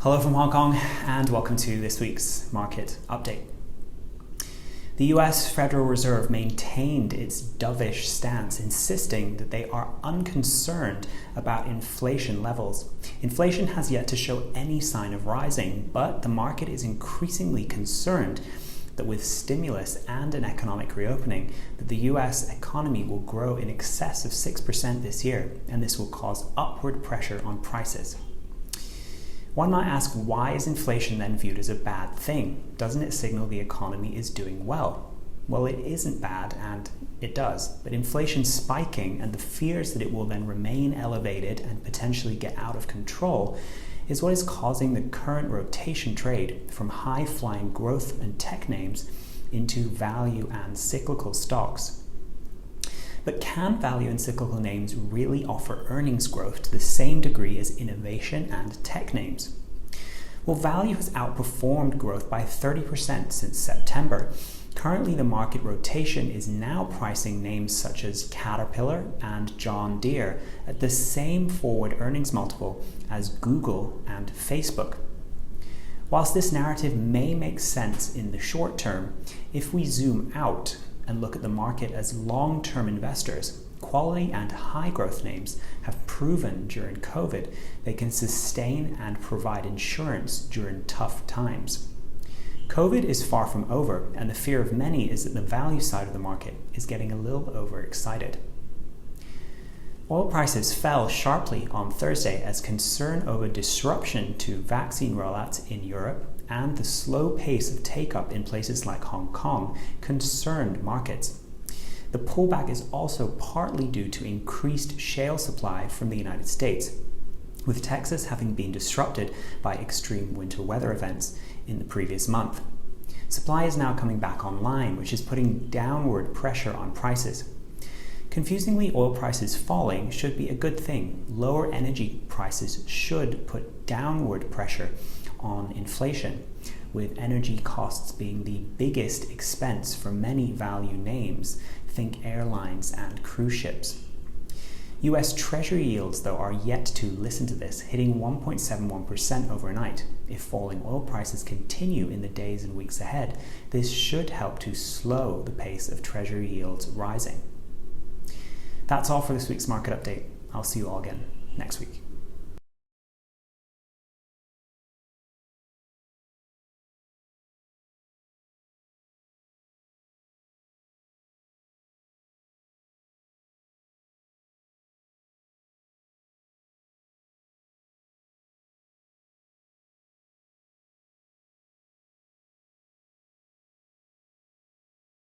Hello from Hong Kong and welcome to this week's market update. The US Federal Reserve maintained its dovish stance, insisting that they are unconcerned about inflation levels. Inflation has yet to show any sign of rising, but the market is increasingly concerned that with stimulus and an economic reopening, that the US economy will grow in excess of 6% this year, and this will cause upward pressure on prices. One might ask, why is inflation then viewed as a bad thing? Doesn't it signal the economy is doing well? Well, it isn't bad, and it does. But inflation spiking and the fears that it will then remain elevated and potentially get out of control is what is causing the current rotation trade from high-flying growth and tech names into value and cyclical stocks. But can value and cyclical names really offer earnings growth to the same degree as innovation and tech names? Well, value has outperformed growth by 30% since September. Currently, the market rotation is now pricing names such as Caterpillar and John Deere at the same forward earnings multiple as Google and Facebook. Whilst this narrative may make sense in the short term, if we zoom out and look at the market as long-term investors, quality and high-growth names have proven during COVID they can sustain and provide insurance during tough times. COVID is far from over, and the fear of many is that the value side of the market is getting a little overexcited. Oil prices fell sharply on Thursday as concern over disruption to vaccine rollouts in Europe and the slow pace of take-up in places like Hong Kong concerned markets. The pullback is also partly due to increased shale supply from the United States, with Texas having been disrupted by extreme winter weather events in the previous month. Supply is now coming back online, which is putting downward pressure on prices. Confusingly, oil prices falling should be a good thing. Lower energy prices should put downward pressure on inflation, with energy costs being the biggest expense for many value names. Think airlines and cruise ships. US Treasury yields, though, are yet to listen to this, hitting 1.71% overnight. If falling oil prices continue in the days and weeks ahead, this should help to slow the pace of Treasury yields rising. That's all for this week's market update. I'll see you all again next week.